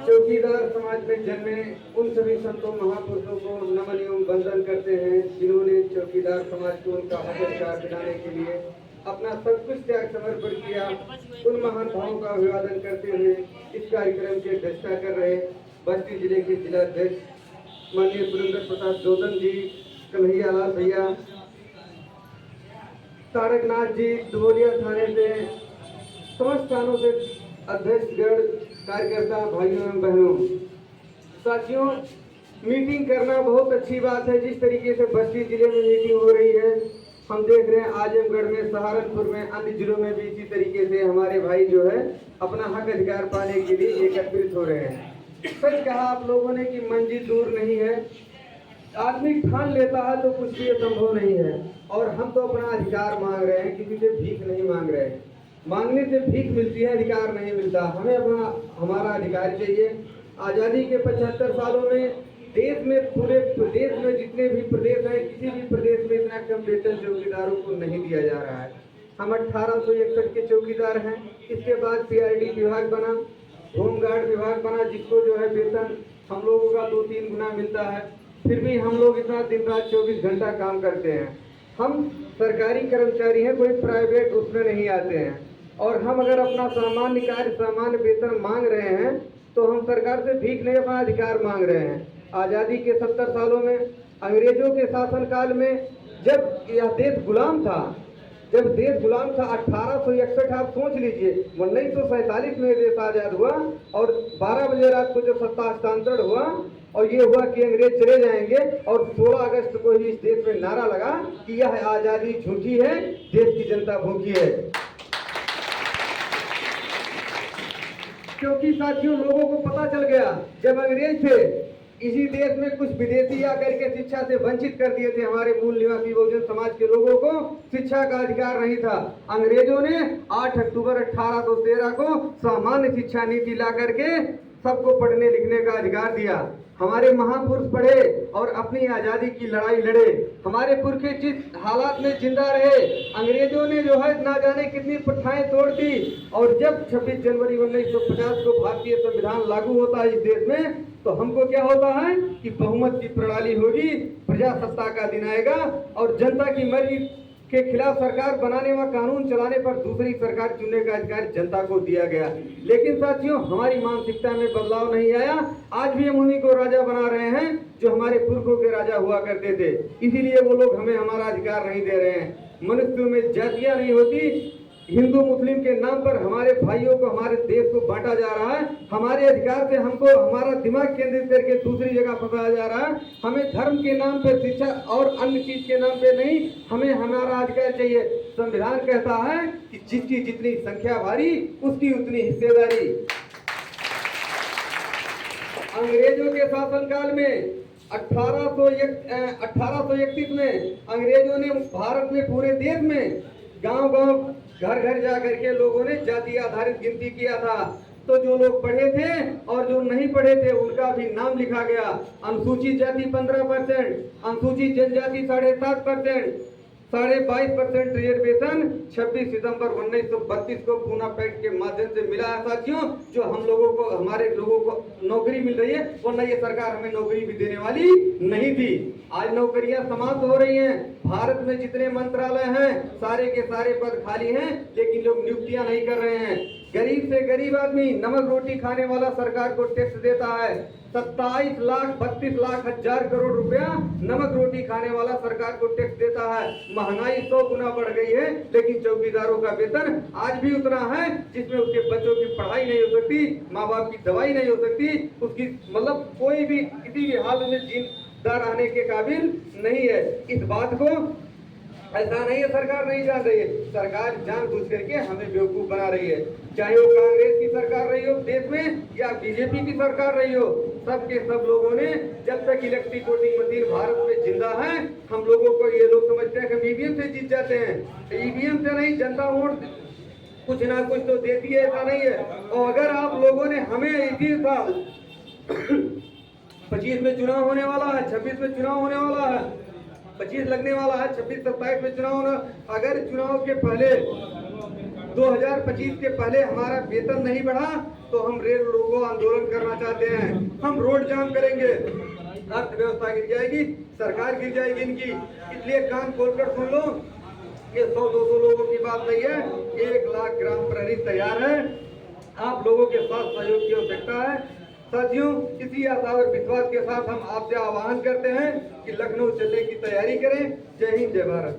चौकीदार समाज में जन्मे उन सभी संतों महापुरुषों को नमन एवं वंदन करते हैं जिन्होंने चौकीदार समाज को उनका हक अधिकार दिलाने के लिए अपना सब कुछ त्याग समर्पण किया। उन महान भावों का अभिवादन करते हुए इस कार्यक्रम की अध्यक्षता कर रहे बस्ती जिले के जिलाध्यक्ष माननीय सुरेंद्र प्रसाद जोदन जी, कन्हैया लाल भैया, तारकनाथ जी, दुबोलिया थाने से, समस्त थानों से अध्यक्षगण, कार्यकर्ता भाइयों एवं बहनों, साथियों, मीटिंग करना बहुत अच्छी बात है। जिस तरीके से बस्ती जिले में मीटिंग हो रही है, हम देख रहे हैं आजमगढ़ में, सहारनपुर में, अन्य जिलों में भी इसी तरीके से हमारे भाई जो है अपना हक अधिकार पाने के लिए एकत्रित हो रहे हैं। सच कहा आप लोगों ने कि मंजिल दूर नहीं है, आदमी ठान लेता है तो कुछ भी असंभव नहीं है। और हम तो अपना अधिकार मांग रहे हैं, किसी से भीख नहीं मांग रहे हैं। मांगने से भीख मिलती है, अधिकार नहीं मिलता। हमें अपना हमारा अधिकार चाहिए। आज़ादी के 75 सालों में देश में, पूरे प्रदेश में जितने भी प्रदेश हैं, किसी भी प्रदेश में इतना कम वेतन चौकीदारों को नहीं दिया जा रहा है। हम 1861 के चौकीदार हैं। इसके बाद PRD विभाग बना, होमगार्ड विभाग बना, जिसको जो है वेतन हम लोगों का 2-3 गुना मिलता है। फिर भी हम लोग इतना दिन रात 24 घंटा काम करते हैं। हम सरकारी कर्मचारी हैं, कोई प्राइवेट उसमें नहीं आते हैं। और हम अगर अपना सामान्य कार्य, सामान्य वेतन मांग रहे हैं तो हम सरकार से भीख नहीं, अपना अधिकार मांग रहे हैं। आज़ादी के 70 सालों में, अंग्रेजों के शासनकाल में, जब यह देश गुलाम था, 1861, आप सोच लीजिए, 1947 में देश आज़ाद हुआ और 12 बजे रात को जब सत्ता हस्तांतरण हुआ और ये हुआ कि अंग्रेज चले जाएंगे, और 16 अगस्त को ही इस देश में नारा लगा कि यह आज़ादी झूठी है, देश की जनता भूखी है। क्योंकि साथियों, लोगों को पता चल गया, जब अंग्रेज थे इसी देश में कुछ विदेशी आकर के शिक्षा से वंचित कर दिए थे। हमारे मूल निवासी बहुजन समाज के लोगों को शिक्षा का अधिकार नहीं था। अंग्रेजों ने 8 अक्टूबर 1813 को सामान्य शिक्षा नीति ला करके सबको पढ़ने लिखने का अधिकार दिया। हमारे महापुरुष पढ़े और अपनी आज़ादी की लड़ाई लड़े। हमारे पुरखे जिस हालात में जिंदा रहे, अंग्रेजों ने जो है ना जाने कितनी प्रथाएं तोड़ दी। और जब 26 जनवरी 1950 को भारतीय संविधान लागू होता है इस देश में, तो हमको क्या होता है कि बहुमत की प्रणाली होगी, प्रजासत्ता का दिन आएगा और जनता की मर्जी के खिलाफ सरकार बनाने व कानून चलाने पर दूसरी सरकार चुनने का अधिकार जनता को दिया गया। लेकिन साथियों, हमारी मानसिकता में बदलाव नहीं आया। आज भी हम उन्हीं को राजा बना रहे हैं जो हमारे पुरखों के राजा हुआ करते थे। इसीलिए वो लोग हमें हमारा अधिकार नहीं दे रहे हैं। मनुष्यों में जातियां नहीं होती। हिंदू मुस्लिम के नाम पर हमारे भाइयों को, हमारे देश को बांटा जा रहा है। हमारे अधिकार से हमको हमारा दिमाग केंद्रित करके दूसरी जगह फंसाया जा रहा है। हमें धर्म के नाम पे, शिक्षा और अन्य चीज के नाम पे नहीं, हमें हमारा अधिकार चाहिए। संविधान कहता है कि जिसकी जितनी संख्या भारी उसकी उतनी हिस्सेदारी। अंग्रेजों के शासनकाल में 1831 में अंग्रेजों ने भारत में, पूरे देश में, गांव-गांव, घर-घर जा करके लोगों ने जाति आधारित गिनती किया था। तो जो लोग पढ़े थे और जो नहीं पढ़े थे उनका भी नाम लिखा गया। अनुसूचित जाति 15%, अनुसूचित जनजाति 7.5%, 22.5% रिजर्वेशन 26 सितंबर 1932 को पूना पैक्ट के माध्यम से मिला है साथियों। जो हम लोगों को, हमारे लोगों को नौकरी मिल रही है, वरना ये सरकार हमें नौकरी भी देने वाली नहीं थी। आज नौकरियां समाप्त हो रही हैं। भारत में जितने मंत्रालय हैं सारे के सारे पद खाली हैं, लेकिन लोग नियुक्तियां नहीं कर रहे हैं। गरीब से गरीब आदमी, नमक रोटी खाने वाला सरकार को टैक्स देता है। 27,32,00,000 करोड़ रुपया नमक रोटी खाने वाला सरकार को टैक्स देता है। महंगाई 100 गुना बढ़ गई है, लेकिन चौकीदारों का वेतन आज भी उतना है जिसमें उसके बच्चों की पढ़ाई नहीं हो सकती, माँ बाप की दवाई नहीं हो सकती, उसकी मतलब कोई भी किसी भी हाल में जिंदा रहने के काबिल नहीं है। इस बात को ऐसा नहीं है सरकार नहीं जान रही है, सरकार जानबूझ करके हमें बेवकूफ बना रही है। चाहे वो कांग्रेस की सरकार रही हो देश में या बीजेपी की सरकार रही हो, सबके सब लोगों ने, जब तक इलेक्ट्रिक वोटिंग मशीन भारत में जिंदा है, हम लोगों को, ये लोग समझते हैं कि ईवीएम से जीत जाते हैं। ईवीएम से नहीं, जनता वोट कुछ ना कुछ तो देती है, ऐसा नहीं है। और अगर आप लोगों ने हमें इसी साल 25 में चुनाव होने वाला है, 26 में चुनाव होने वाला है, 25 लगने वाला है, 26-27 में चुनाव होना, अगर चुनाव के पहले 2025 के पहले हमारा वेतन नहीं बढ़ा तो हम रेल रोको आंदोलन करना चाहते हैं। हम रोड जाम करेंगे, अर्थव्यवस्था गिर जाएगी, सरकार गिर जाएगी इनकी। इसलिए कान खोलकर सुन लो, ये 100-200 लोगों की बात नहीं है, 1 लाख ग्राम प्रहरी तैयार है। आप लोगों के साथ सहयोग की आवश्यकता है। साथियों, इसी आशा और विश्वास के साथ हम आपसे आह्वान करते हैं कि लखनऊ चलने की तैयारी करें। जय हिंद, जय भारत।